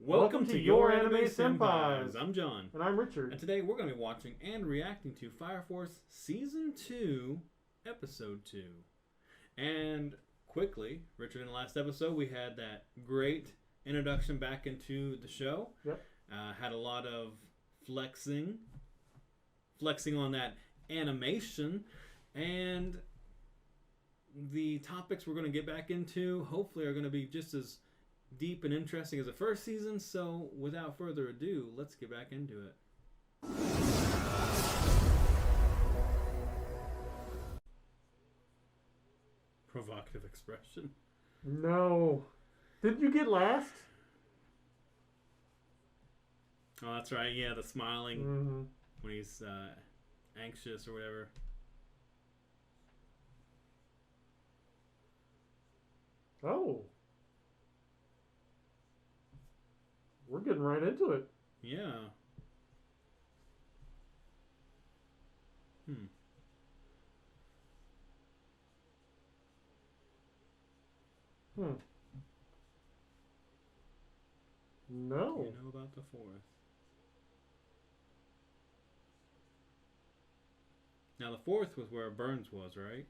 Welcome to Your Anime Senpais. I'm John. And I'm Richard. And today we're going to be watching and reacting to Fire Force Season 2, Episode 2. And quickly, Richard, in the last episode, we had that great introduction back into the show. Yep. Had a lot of flexing on that animation. And the topics we're going to get back into, hopefully, are going to be just as deep and interesting as the first season. So without further ado, let's get back into it. Provocative expression. No. Did you get last? Oh, that's right. Yeah, the smiling when he's anxious or whatever. Oh. We're getting right into it. Yeah. No. Do you know about the fourth? Now the fourth was where Burns was, right?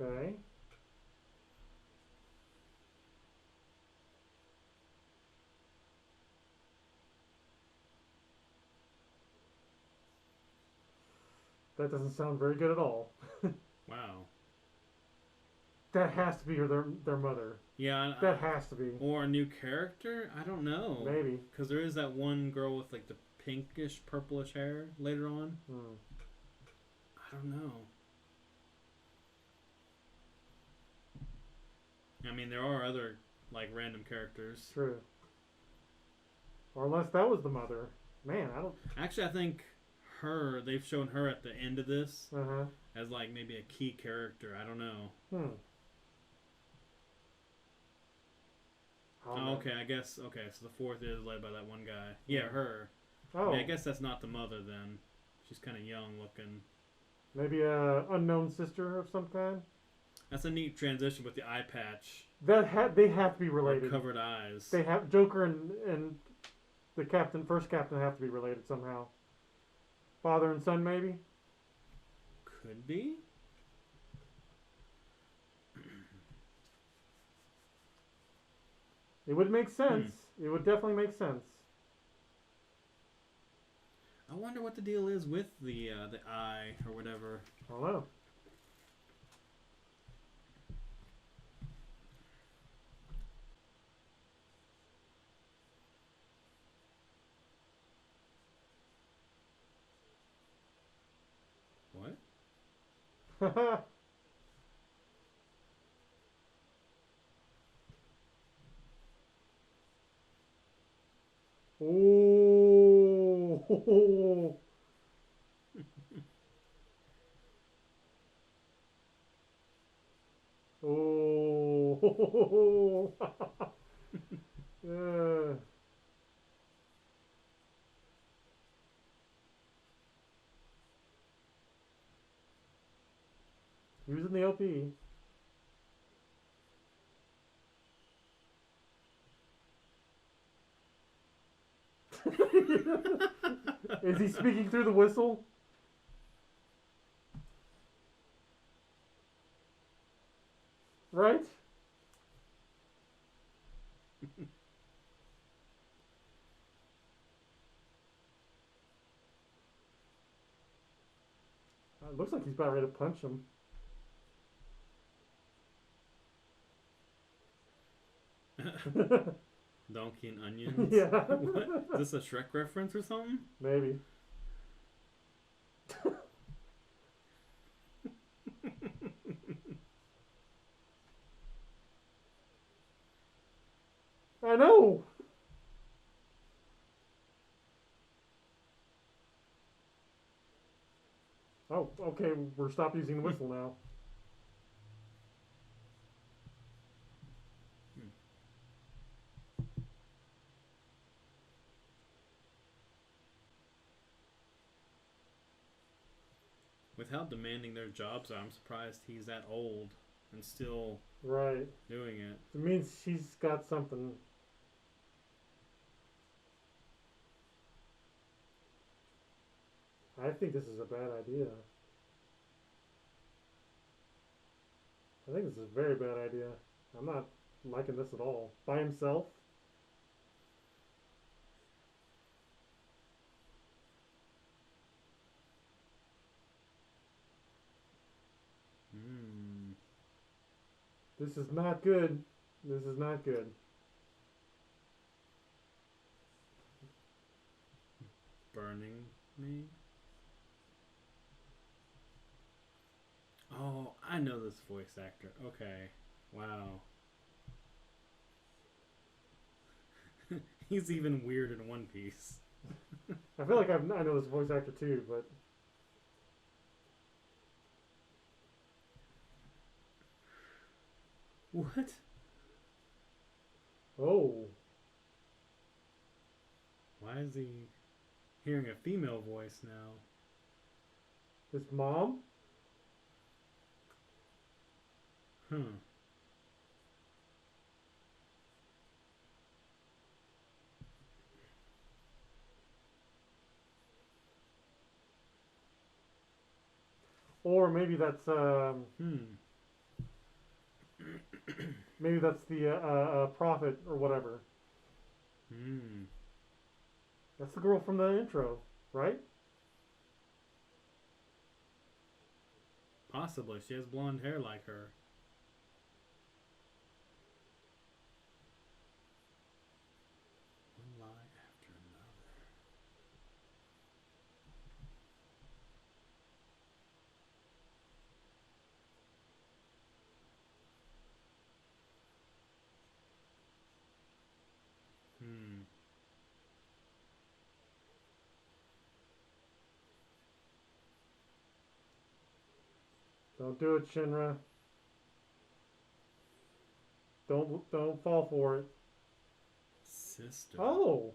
Okay. That doesn't sound very good at all. Wow. That has to be their mother. Yeah. That has to be. Or a new character? I don't know. Maybe. Because there is that one girl with like the pinkish, purplish hair later on. I don't know. I mean, there are other like random characters. True. Or unless that was the mother. Man, I don't... Actually, I think they've shown her at the end of this Uh-huh. as like maybe a key character. I don't know. Oh, okay, I guess. Okay, so the fourth is led by that one guy. Yeah, her. Oh. I guess that's not the mother then. She's kind of young looking. Maybe a unknown sister of some kind? That's a neat transition with the eye patch. They have to be related. Or covered eyes. They have Joker and the first captain have to be related somehow. Father and son, maybe? Could be. It would make sense. It would definitely make sense. I wonder what the deal is with the eye or whatever. I don't know. What? Oh. Oh. Using the LP. Is he speaking through the whistle? Right? It looks like he's about ready to punch him. Donkey and onions? Yeah. What? Is this a Shrek reference or something? Maybe. I know. Oh, okay, we're stop using the whistle now. with how demanding their jobs are, I'm surprised he's that old and still Right. doing it. It means she's got something. I think this is a bad idea. I think this is a very bad idea. I'm not liking this at all. By himself? Hmm. This is not good. This is not good. Burning me? Oh, I know this voice actor. Okay. Wow. He's even weird in One Piece. I feel like I know this voice actor too, but What? oh, Why is he hearing a female voice now? his mom? Huh. Or maybe that's Hmm. maybe that's the prophet or whatever. Hmm. That's the girl from the intro, right? Possibly. She has blonde hair like her. One lie after another. Hmm. Don't do it, Shinra. Don't fall for it. Sister. Oh,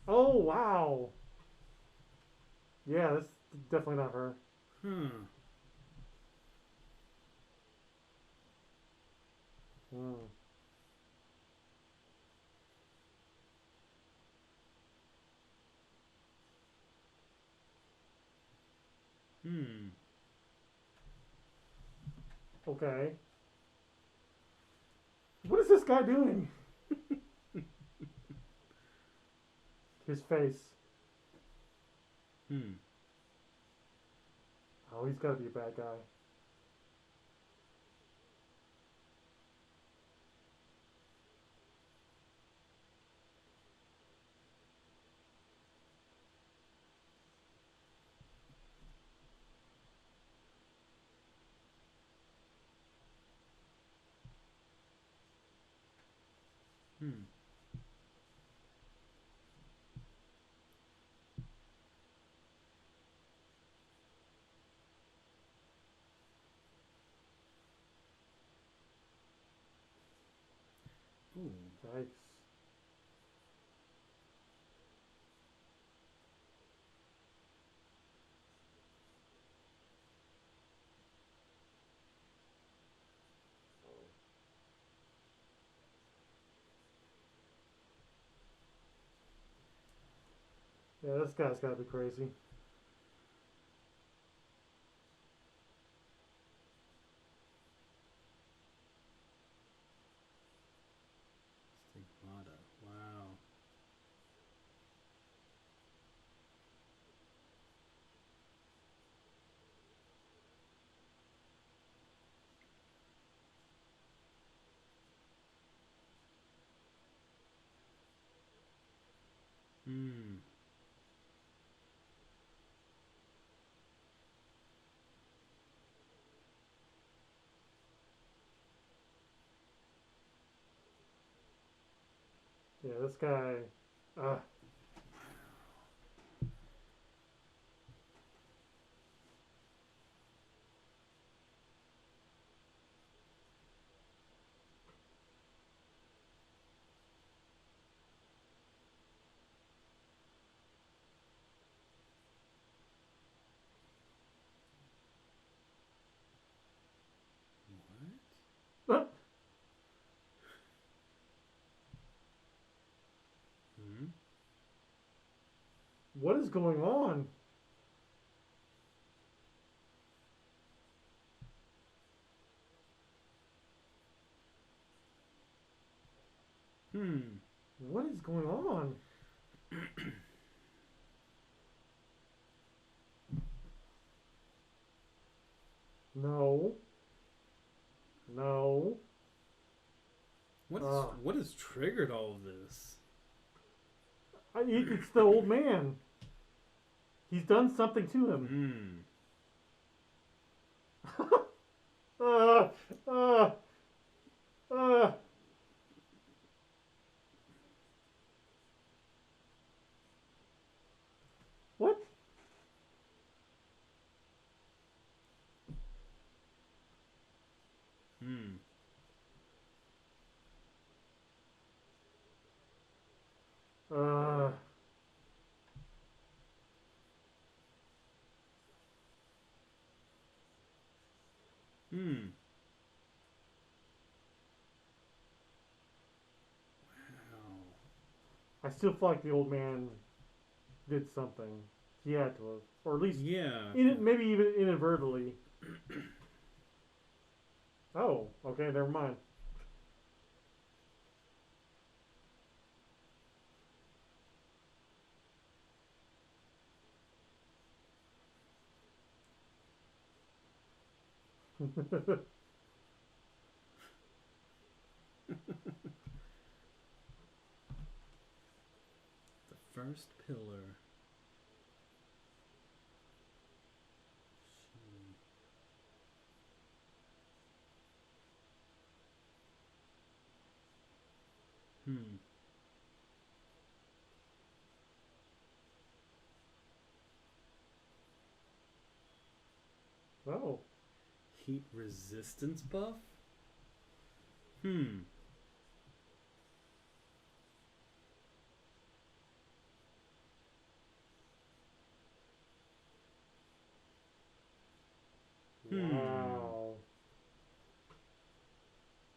oh wow. Yeah, that's definitely not her. Huh. Hmm. Hmm. Okay. What is this guy doing? His face. Hmm. Oh, he's got to be a bad guy. Hmm. Ooh. Yikes. Yeah, this guy's got to be crazy. Stigmata. Wow. Hmm. Yeah, this guy. Uh, What is going on? Hmm. What is going on? No. No. What has triggered all of this? It's the old man. He's done something to him. Hmm. uh, uh, uh. What? Hmm. Uh. Hmm. Wow. I still feel like the old man did something. He had to have, or at least Yeah. maybe even inadvertently. Oh, okay, never mind. The first pillar. Hmm. Oh, Heat resistance buff? Hmm. Hmm. wow.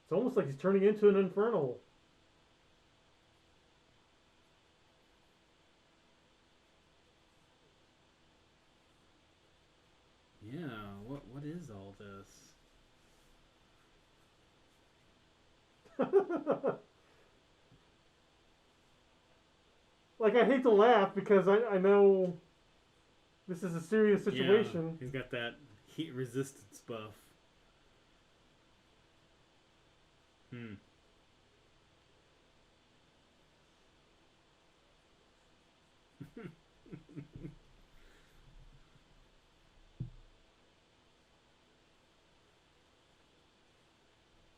It's almost like he's turning into an infernal. Yeah. What is all this? Like, I hate to laugh because I know this is a serious Yeah. situation. He's got that heat resistance buff. Hmm.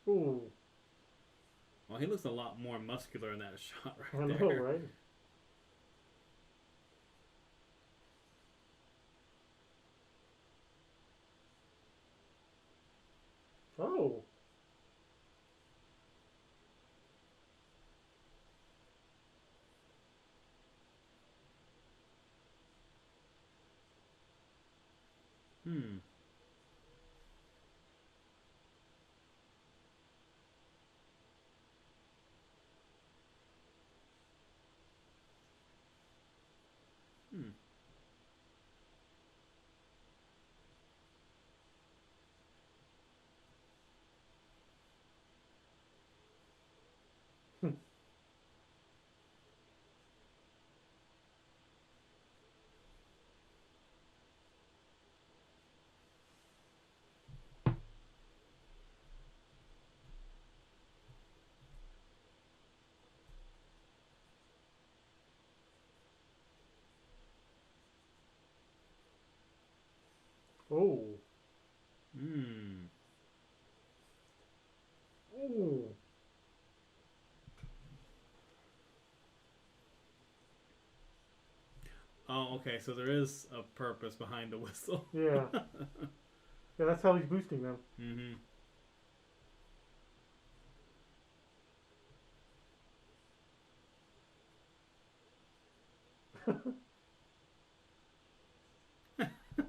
Ooh, Well, he looks a lot more muscular in that shot I right know, there. right? Oh, Hmm. Hmm. oh, Hmm. oh. Oh, okay. So there is a purpose behind the whistle. Yeah, yeah. That's how he's boosting them. Mm-hmm.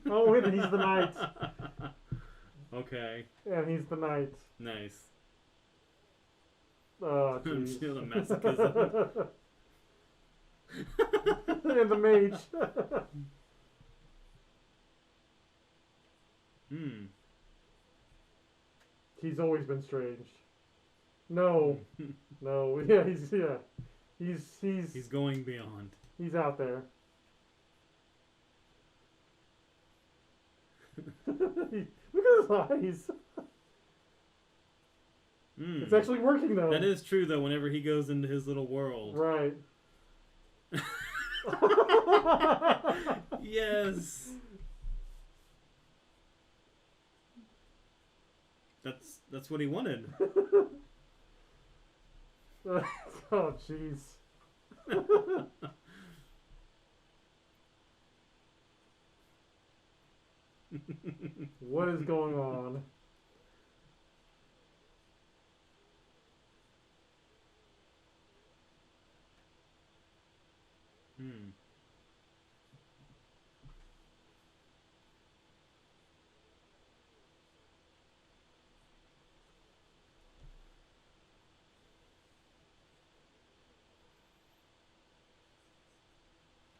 Oh, wait, and he's the knight. Okay. And he's the knight. Nice. Oh, I'm jeez. still the masochism. And the mage. Hmm. He's always been strange. No, no, yeah, He's going beyond. he's out there. Look at his eyes. It's actually working though. That is true though. Whenever he goes into his little world, Right. yes. That's what he wanted. Oh, jeez. What is going on? Hmm.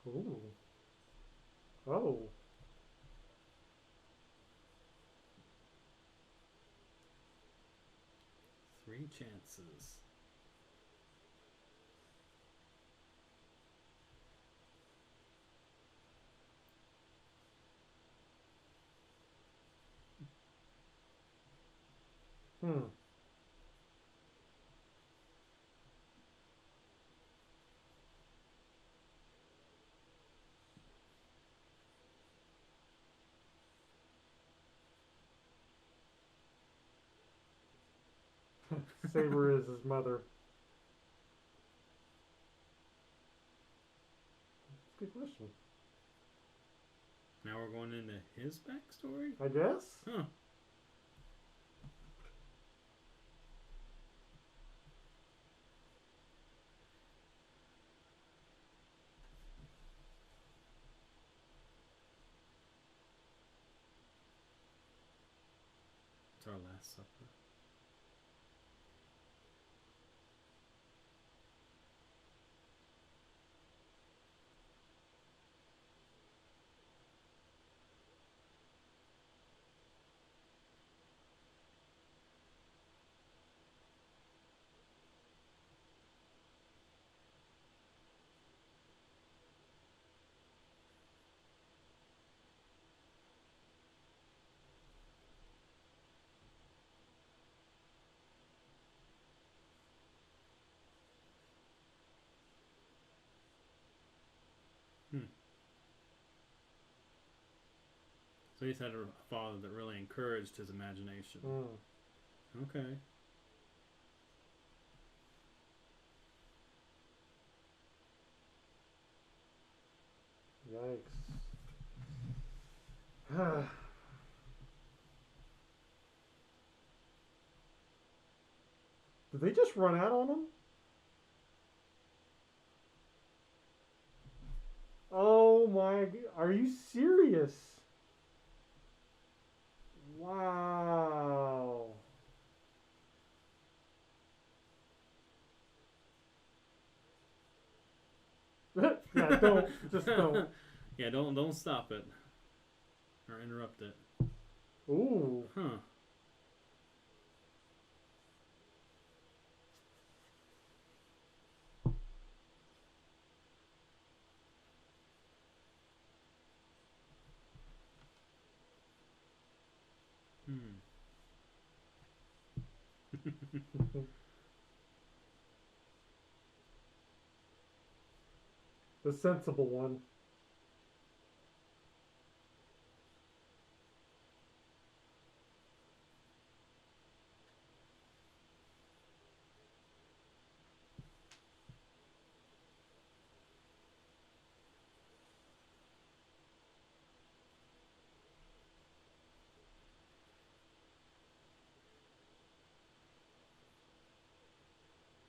Ooh. Oh. 3 chances. Hmm. Saber is his mother. That's a good question. Now we're going into his backstory? I guess? Huh. It's our last supper. Hmm. So he's had a father that really encouraged his imagination. Hmm. Okay. Yikes. Did they just run out on him? Oh my. Are you serious? Wow. Yeah, don't. Just don't. Yeah, don't stop it or interrupt it. Ooh. Huh. Hmm. The sensible one.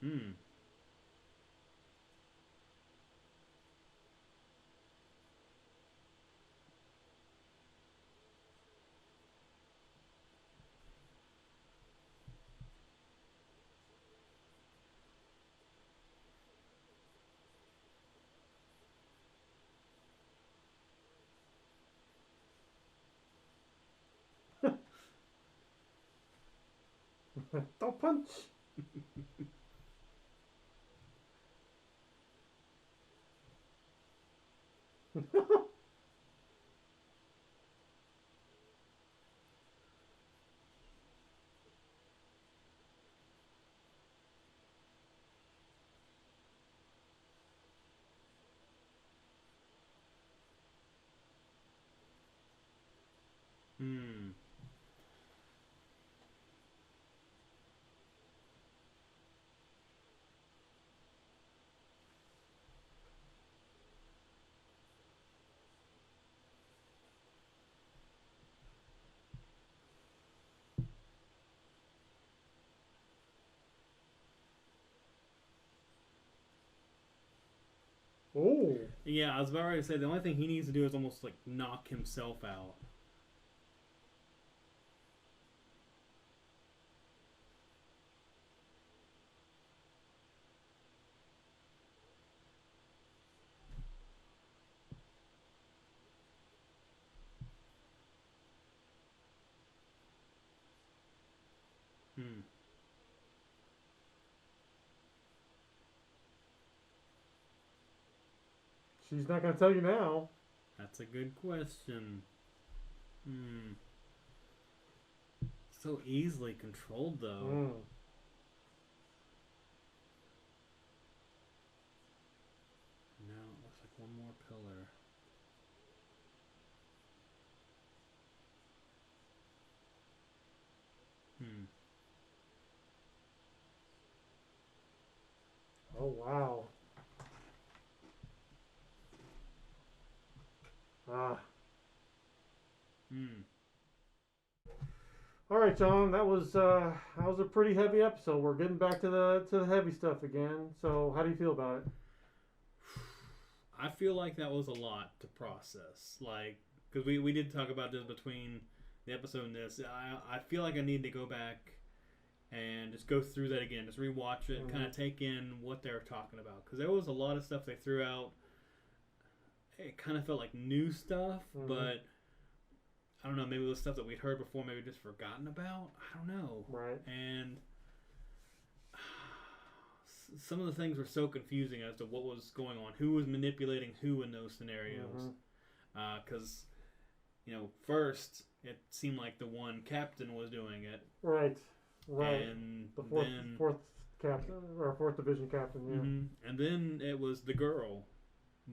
Hmm. Don't punch. Hmm. Oh. Yeah, I was about ready to say the only thing he needs to do is almost like knock himself out. Hmm. She's not gonna tell you now. That's a good question. Hmm. So easily controlled, though. Mm. No, it looks like one more pillar. Hmm. Oh wow. Ah. Hmm. All right, John. That was a pretty heavy episode. We're getting back to the heavy stuff again. So how do you feel about it? I feel like that was a lot to process. Like, because we did talk about this between the episode and this. I feel like I need to go back and just go through that again. Just rewatch it, kind of take in what they were talking about. Because there was a lot of stuff they threw out. It kind of felt like new stuff, but I don't know. Maybe it was stuff that we'd heard before, maybe just forgotten about. I don't know. Right. And some of the things were so confusing as to what was going on, who was manipulating who in those scenarios. Because first it seemed like the one captain was doing it, Right. Right. and The fourth then fourth captain or fourth division captain. Yeah. and then it was the girl,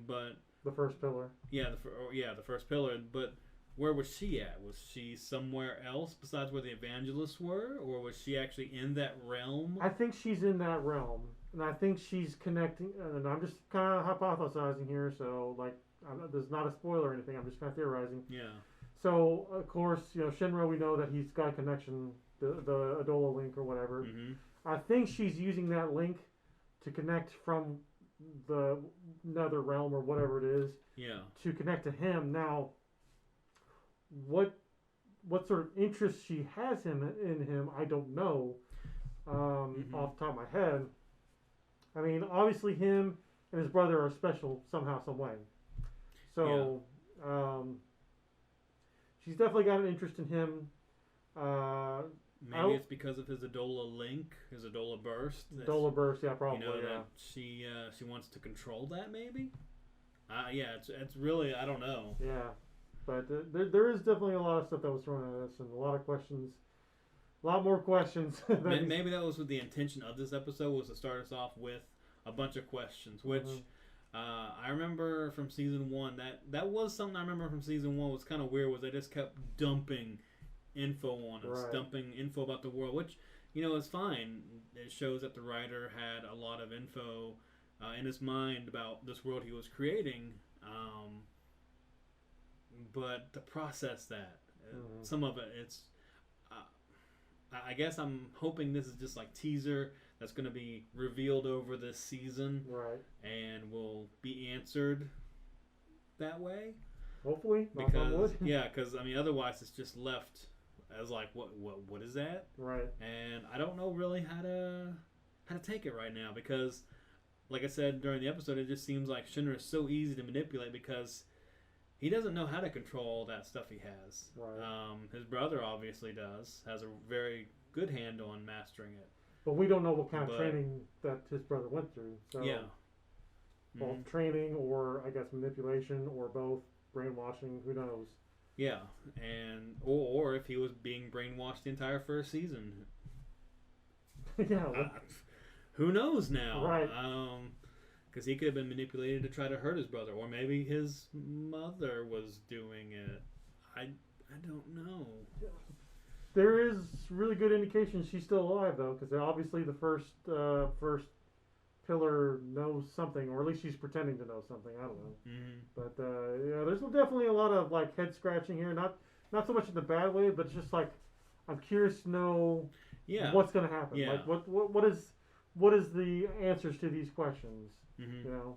but The first pillar. the first pillar. But where was she at? Was she somewhere else besides where the evangelists were, or was she actually in that realm? I think she's in that realm, and I think she's connecting. And I'm just kind of hypothesizing here, so like, there's not a spoiler or anything. I'm just kind of theorizing. Yeah. So of course, Shinra. We know that he's got a connection, the Adola link or whatever. Mm-hmm. I think she's using that link to connect from the nether realm or whatever it is. Yeah. To connect to him. Now, what sort of interest she has in him, I don't know. Off the top of my head. I mean, obviously him and his brother are special somehow, some way. So, she's definitely got an interest in him. Maybe it's because of his Adola link, his Adola burst. Adola burst, yeah, probably. That she wants to control that, maybe. It's really, I don't know. Yeah, but there is definitely a lot of stuff that was thrown at us and a lot of questions. A lot more questions. Maybe that was what the intention of this episode was, to start us off with a bunch of questions, which I remember from season one. That was something I remember from season one was kind of weird. Was they just kept dumping info on us, dumping info about the world, which is fine. It shows that the writer had a lot of info in his mind about this world he was creating, but to process that, some of it, it's. I guess I'm hoping this is just like teaser that's going to be revealed over this season, right? And will be answered that way. Hopefully, because I mean, otherwise it's just left as like, what is that? Right. And I don't know really how to take it right now, because, like I said during the episode, it just seems like Shinra is so easy to manipulate because he doesn't know how to control all that stuff he has. Right. His brother obviously has a very good hand on mastering it. But we don't know what kind of training that his brother went through. So yeah. Both training or, I guess, manipulation or both. Brainwashing, who knows? Yeah, and or if he was being brainwashed the entire first season. Yeah. Who knows now? Right. Because he could have been manipulated to try to hurt his brother, or maybe his mother was doing it. I don't know. There is really good indication she's still alive, though, because obviously the first pillar knows something, or at least she's pretending to know something. I don't know. Mm-hmm. But yeah, there's definitely a lot of like head scratching here. Not so much in the bad way, but it's just like I'm curious to know what's going to happen. Yeah. Like what is the answers to these questions? Mm-hmm. You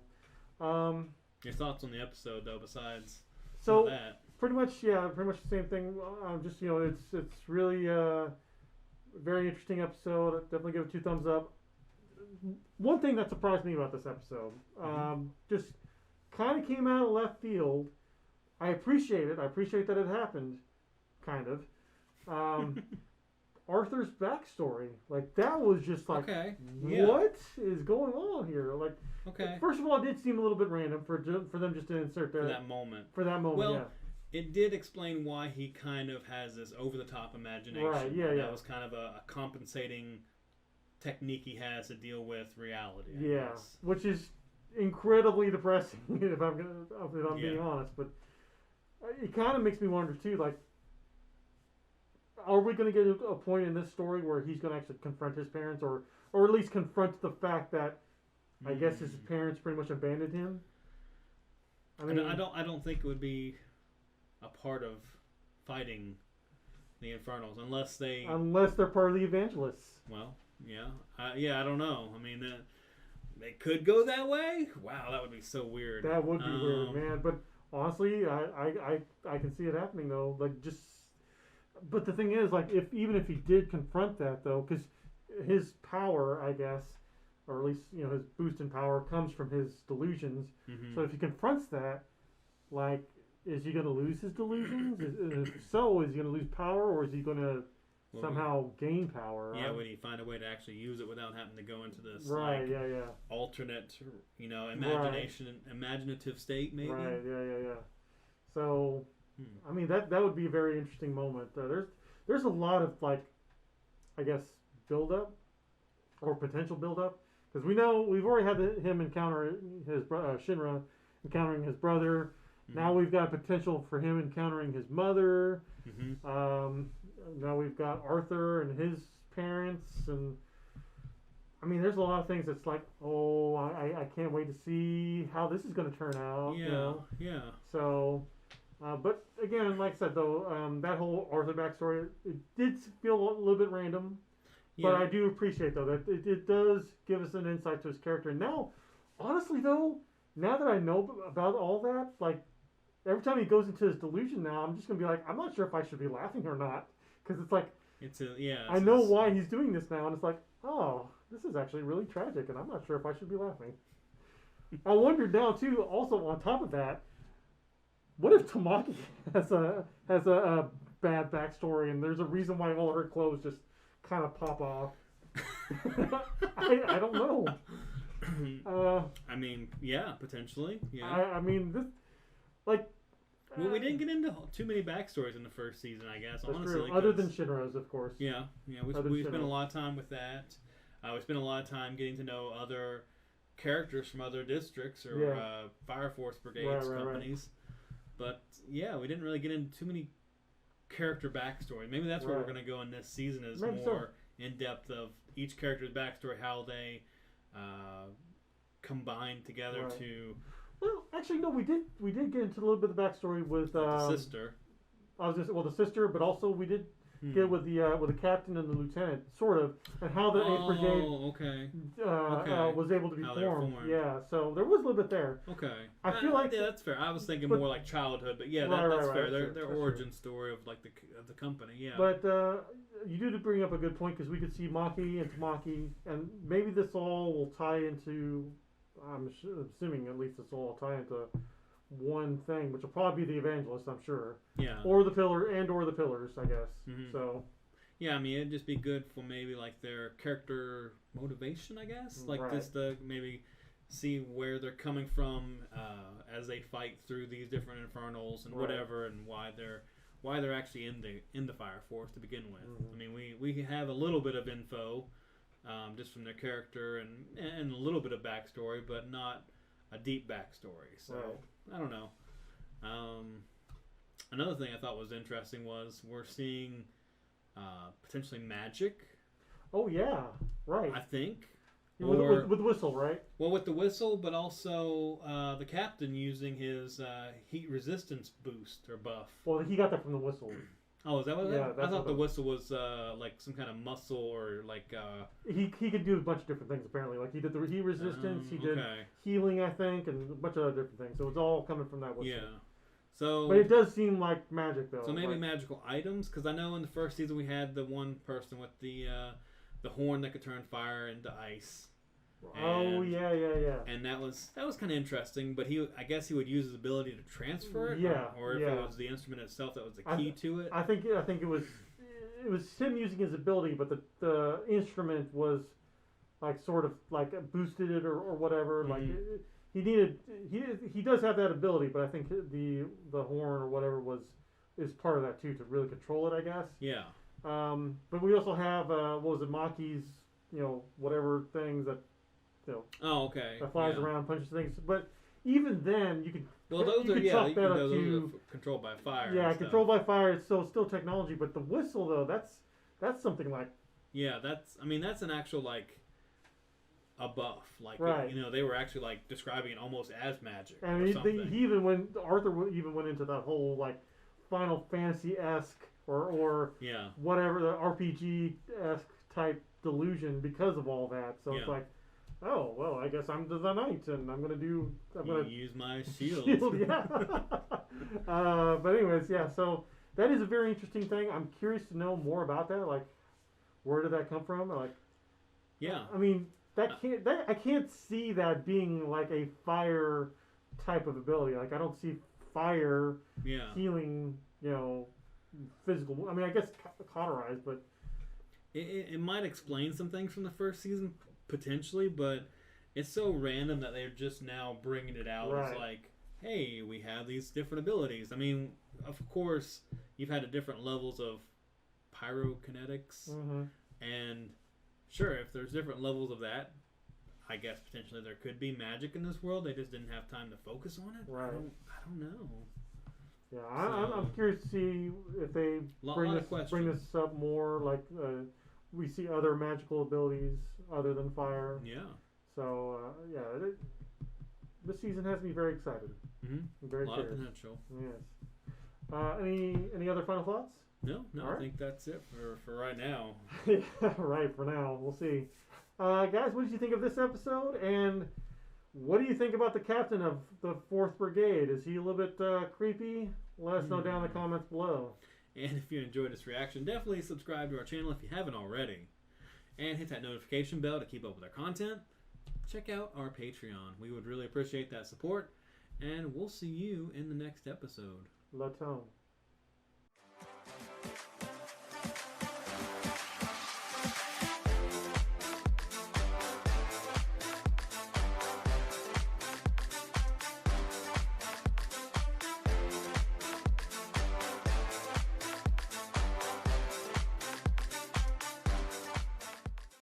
know. Your thoughts on the episode, though, besides that? Pretty much the same thing. Just it's really very interesting episode. I'd definitely give it 2 thumbs up. One thing that surprised me about this episode, just kind of came out of left field. I appreciate it. I appreciate that it happened, kind of. Arthur's backstory, like that was just like, what is going on here? Like, first of all, it did seem a little bit random for them just to insert that moment. For that moment, well, it did explain why he kind of has this over-the-top imagination. Right. Yeah. That was kind of a compensating technique he has to deal with reality. I guess. Which is incredibly depressing if I'm being honest. But it kind of makes me wonder too, like, are we going to get a point in this story where he's going to actually confront his parents, or at least confront the fact that I guess his parents pretty much abandoned him? I mean, I don't think it would be a part of fighting the Infernals unless they're part of the Evangelists. Well. Yeah, I don't know. I mean, they could go that way. Wow, that would be so weird. That would be weird, man. But honestly, I can see it happening though. Like but the thing is, like, even if he did confront that though, because his power, I guess, or at least his boost in power comes from his delusions. Mm-hmm. So if he confronts that, like, is he going to lose his delusions? If so, is he going to lose power, or is he going to somehow gain power? Yeah, would he find a way to actually use it without having to go into this alternate, imaginative state, maybe? Right, yeah. So, I mean, that would be a very interesting moment. There's a lot of, like, I guess, build-up, or potential build-up, because we've already had him encounter his Shinra encountering his brother. Mm-hmm. Now we've got potential for him encountering his mother. Mm-hmm. Now we've got Arthur and his parents, and I mean, there's a lot of things that's like, I can't wait to see how this is going to turn out. Yeah. So, but again, like I said though, that whole Arthur backstory, it did feel a little bit random, but I do appreciate though that it does give us an insight to his character. And now, honestly though, now that I know about all that, like, every time he goes into his delusion now, I'm just going to be like, I'm not sure if I should be laughing or not. Because it's like, I know why he's doing this now, and it's like, oh, this is actually really tragic, and I'm not sure if I should be laughing. I wonder now, too, also on top of that, what if Tamaki has a bad backstory, and there's a reason why all her clothes just kind of pop off? I don't know. I mean, potentially. Yeah. I mean, this, like... Well, we didn't get into too many backstories in the first season, I guess. That's honestly, true. Other than Shinra's, of course. Yeah. We spent a lot of time with that. We spent a lot of time getting to know other characters from other districts or Fire Force brigades, companies. But, we didn't really get into too many character backstory. Maybe that's where we're going to go in this season, is more in depth of each character's backstory, how they combine together to... Well, actually, no. We did get into a little bit of the backstory with the sister. I was just the sister, but also we did get with the captain and the lieutenant, sort of, and how the 8th Brigade was able to be formed. Yeah, so there was a little bit there. Okay, I feel like that's fair. I was thinking more like childhood, but that's fair. Their origin story of like the company. Yeah, but you do bring up a good point, because we could see Maki and Tamaki, and maybe this all will tie into. I'm assuming at least this will all tie into one thing, which will probably be the Evangelist, I'm sure. Yeah. Or the Pillars, I guess. Mm-hmm. So. Yeah, I mean, it'd just be good for maybe like their character motivation, I guess. Like Right. just to maybe see where they're coming from as they fight through these different infernals and Right. whatever, and why they're actually in the Fire Force to begin with. Mhm. I mean, we have a little bit of info just from their character and a little bit of backstory, but not a deep backstory. So Right. I don't know. Another thing I thought was interesting was we're seeing potentially magic. Oh yeah, right. I think. With whistle, right? Well, with the whistle, but also the captain using his heat resistance boost or buff. Well, he got that from the whistle. Oh, is that what? Yeah, I thought the whistle was like some kind of muscle or like. He could do a bunch of different things apparently. Like he did the heat resistance, he did okay. healing, I think, and a bunch of other different things. So it's all coming from that whistle. Yeah. So. But it does seem like magic though. So maybe like, magical items, because I know in the first season we had the one person with the horn that could turn fire into ice. Oh yeah. And that was kind of interesting, but I guess he would use his ability to transfer it, Yeah, or if yeah. it was the instrument itself that was the key to it. I think it was him using his ability, but the instrument was like sort of like boosted it or whatever. Mm-hmm. Like he does have that ability, but I think the horn or whatever is part of that too to really control it, I guess. Yeah. But we also have what was it, Maki's whatever things that. Oh, okay. That flies around, punches things. But even then, you could. Well, those are those are controlled by fire. Yeah, controlled by fire. It's still technology. But the whistle, though, that's something like. Yeah, that's an actual like. A buff, like right. They were actually like describing it almost as magic. And Arthur even went into that whole like Final Fantasy-esque or yeah, whatever, the RPG-esque type delusion because of all that. So it's like. Oh, well, I guess I'm the knight, and I'm going to use my shield. Yeah. But anyways, yeah, so that is a very interesting thing. I'm curious to know more about that. Like, where did that come from? Like, yeah. I mean, I can't see that being like a fire type of ability. Like, I don't see fire healing, physical. I mean, I guess cauterized, but it might explain some things from the first season. Potentially, but it's so random that they're just now bringing it out. Right. It's like, hey, we have these different abilities. I mean, of course, you've had different levels of pyrokinetics, and sure, if there's different levels of that, I guess potentially there could be magic in this world. They just didn't have time to focus on it. Right. I don't know. Yeah, I'm curious to see if they bring this up more. Like, we see other magical abilities other than fire. Yeah. So, this season has me very excited. Mm-hmm. Very a lot of potential. Yes. Any other final thoughts? No, I think that's it for right now. Yeah, right, for now. We'll see. Guys, what did you think of this episode? And what do you think about the captain of the 4th Brigade? Is he a little bit creepy? Let us know down in the comments below. And if you enjoyed this reaction, definitely subscribe to our channel if you haven't already. And hit that notification bell to keep up with our content. Check out our Patreon. We would really appreciate that support. And we'll see you in the next episode. La Tome.